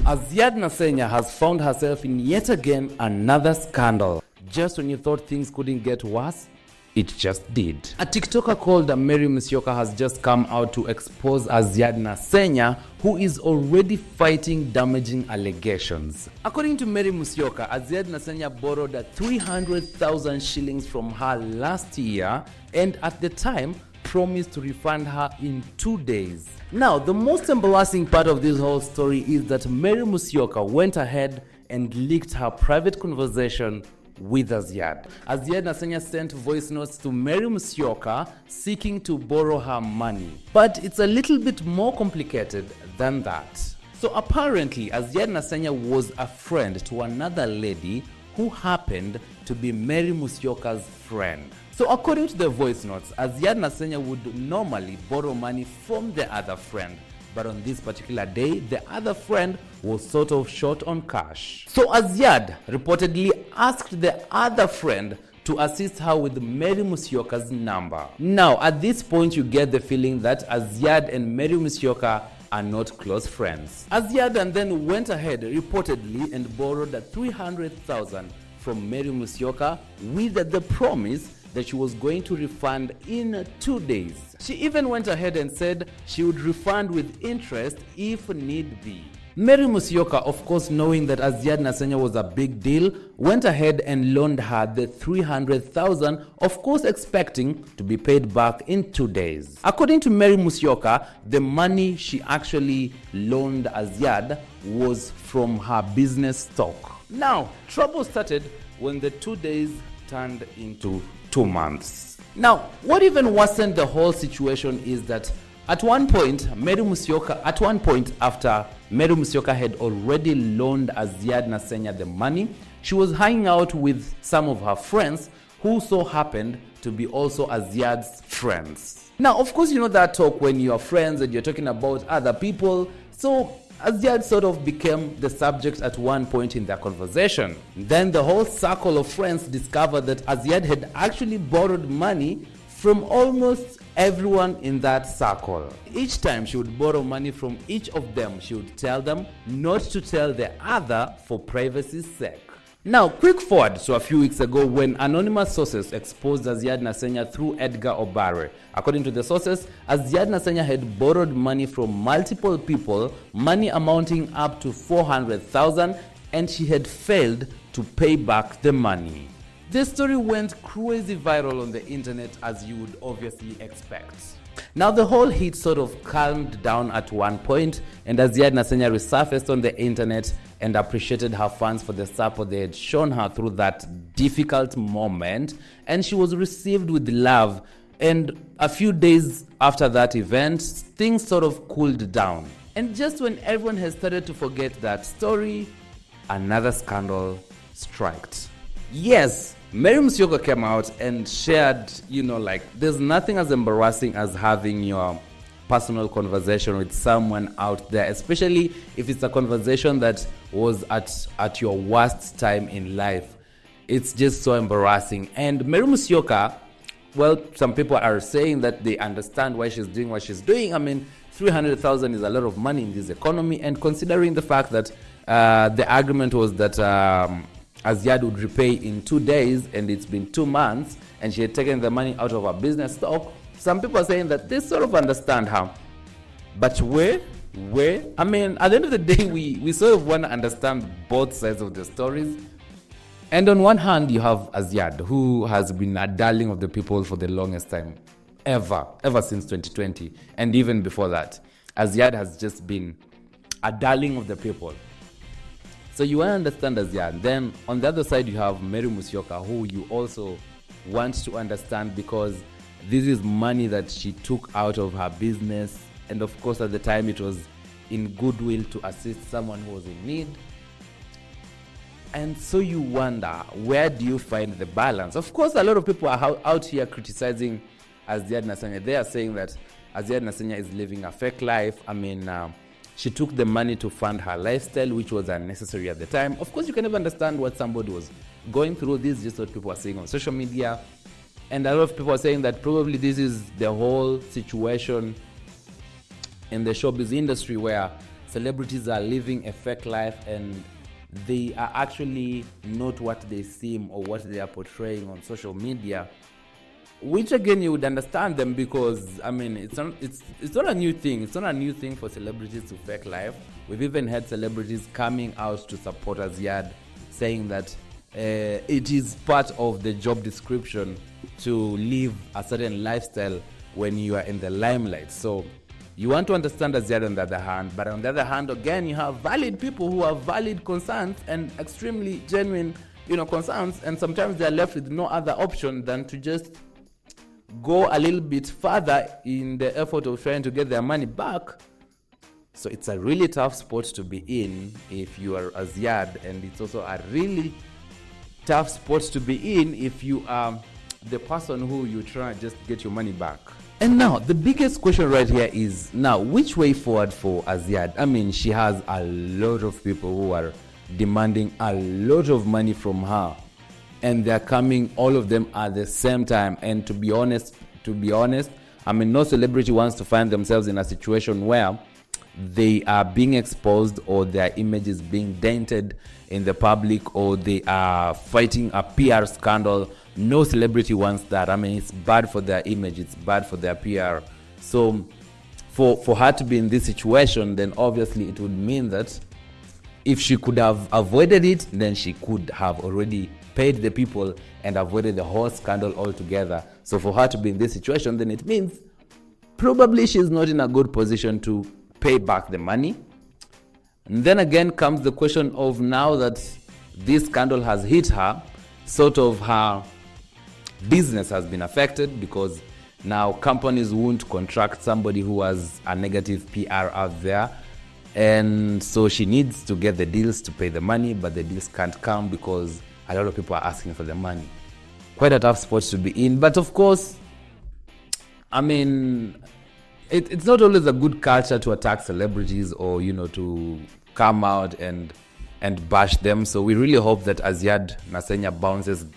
Azziad Nasenya has found herself in yet again another scandal. Just when you thought things couldn't get worse, it just did. A TikToker called Mary Musyoka has just come out to expose Azziad Nasenya, who is already fighting damaging allegations. According to Mary Musyoka, Azziad Nasenya borrowed 300,000 shillings from her last year and at the time promised to refund her in 2 days. Now, the most embarrassing part of this whole story is that Mary Musyoka went ahead and leaked her private conversation with Azziad. Azziad Nasenya sent voice notes to Mary Musyoka seeking to borrow her money. But it's a little bit more complicated than that. So apparently, Azziad Nasenya was a friend to another lady who happened to be Mary Musyoka's friend. So according to the voice notes, Azziad Nasenya would normally borrow money from the other friend. But on this particular day, the other friend was sort of short on cash. So Azziad reportedly asked the other friend to assist her with Mary Musyoka's number. Now, at this point, you get the feeling that Azziad and Mary Musyoka are not close friends. Azziad and then went ahead reportedly and borrowed 300,000 from Mary Musyoka with the promise that she was going to refund in 2 days. She even went ahead and said she would refund with interest if need be. Mary Musyoka, of course, knowing that Azziad Nasenya was a big deal, went ahead and loaned her the 300,000, of course expecting to be paid back in 2 days. According to Mary Musyoka, the money she actually loaned Azziad was from her business stock. Now, trouble started when the 2 days turned into 2 months. Now, what even worsened the whole situation is that at one point after Mary Musyoka had already loaned Azziad Nasenya the money, she was hanging out with some of her friends who so happened to be also Azziad's friends. Now, of course, you know that talk when you are friends and you're talking about other people. So Azziad sort of became the subject at one point in their conversation. Then the whole circle of friends discovered that Azziad had actually borrowed money from almost everyone in that circle. Each time she would borrow money from each of them, she would tell them not to tell the other for privacy's sake. Now, quick forward to a few weeks ago when anonymous sources exposed Azziad Nasenya through Edgar Obare. According to the sources, Azziad Nasenya had borrowed money from multiple people, money amounting up to 400,000, and she had failed to pay back the money. This story went crazy viral on the internet, as you would obviously expect. Now, the whole heat sort of calmed down at one point, and Azziad Nasenya resurfaced on the internet and appreciated her fans for the support they had shown her through that difficult moment, and she was received with love. And a few days after that event, things sort of cooled down. And just when everyone has started to forget that story, another scandal struck. Yes, Mary Musyoka came out and shared, there's nothing as embarrassing as having your personal conversation with someone out there, especially if it's a conversation that was at your worst time in life. It's just so embarrassing. And Mary Musyoka, well, some people are saying that they understand why she's doing what she's doing. I mean, 300,000 is a lot of money in this economy, and considering the fact that the argument was that Azziad would repay in 2 days, and it's been 2 months, and she had taken the money out of her business stock. Some people are saying that they sort of understand her. But where? I mean, at the end of the day, we sort of want to understand both sides of the stories. And on one hand, you have Azziad, who has been a darling of the people for the longest time, ever since 2020. And even before that, Azziad has just been a darling of the people. So you want to understand Azziad. Then on the other side, you have Mary Musyoka, who you also want to understand, because this is money that she took out of her business. And of course, at the time, it was in goodwill to assist someone who was in need. And so you wonder, where do you find the balance? Of course, a lot of people are out here criticizing Azziad Nasenya. They are saying that Azziad Nasenya is living a fake life. I mean, she took the money to fund her lifestyle, which was unnecessary at the time. Of course, you can never understand what somebody was going through. This is just what people are saying on social media. And a lot of people are saying that probably this is the whole situation in the showbiz industry, where celebrities are living a fake life and they are actually not what they seem or what they are portraying on social media, which again you would understand them, because I mean it's not a new thing. It's not a new thing for celebrities to fake life. We've even had celebrities coming out to support Azziad, saying that it is part of the job description to live a certain lifestyle when you are in the limelight. So you want to understand Azziad on the other hand, but on the other hand, again, you have valid people who have valid concerns and extremely genuine, concerns, and sometimes they are left with no other option than to just go a little bit further in the effort of trying to get their money back. So it's a really tough spot to be in if you are Azziad, and it's also a really tough spot to be in if you are the person who you try to just get your money back. And now the biggest question right here is, now which way forward for Azziad? I mean, she has a lot of people who are demanding a lot of money from her, and they're coming, all of them at the same time. And to be honest, I mean, no celebrity wants to find themselves in a situation where they are being exposed or their image is being dented in the public, or they are fighting a PR scandal. No celebrity wants that. I mean, it's bad for their image, it's bad for their PR. So for her to be in this situation, then obviously it would mean that if she could have avoided it, then she could have already paid the people and avoided the whole scandal altogether. So for her to be in this situation, then it means probably she's not in a good position to pay back the money. And then again comes the question of, now that this scandal has hit her, sort of her business has been affected, because now companies won't contract somebody who has a negative PR out there. And so she needs to get the deals to pay the money, but the deals can't come because a lot of people are asking for the money. Quite a tough spot to be in. But of course, I mean, it's not always a good culture to attack celebrities or, to come out and bash them. So we really hope that Azziad Nasenya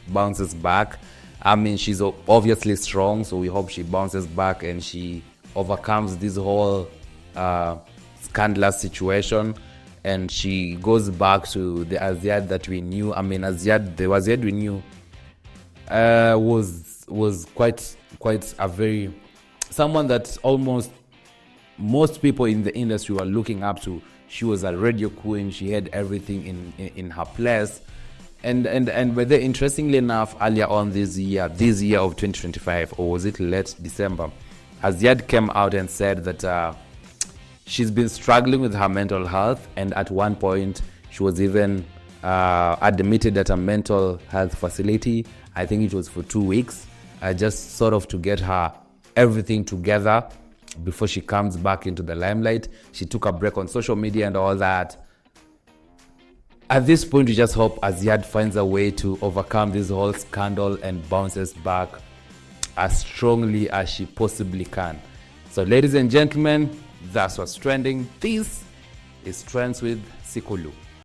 bounces back. I mean, she's obviously strong, so we hope she bounces back and she overcomes this whole scandalous situation, and she goes back to the Azziad that we knew. I mean, the Azziad we knew was quite a very, someone that almost most people in the industry were looking up to. She was a radio queen. She had everything in her place. And whether, interestingly enough, earlier on this year of 2025, or was it late December, Azziad came out and said that she's been struggling with her mental health, and at one point she was even admitted at a mental health facility. I think it was for 2 weeks, just sort of to get her everything together before she comes back into the limelight. She took a break on social media and all that. At this point, we just hope Azziad finds a way to overcome this whole scandal and bounces back as strongly as she possibly can. So, ladies and gentlemen, that's what's trending. This is Trends with Sikulu.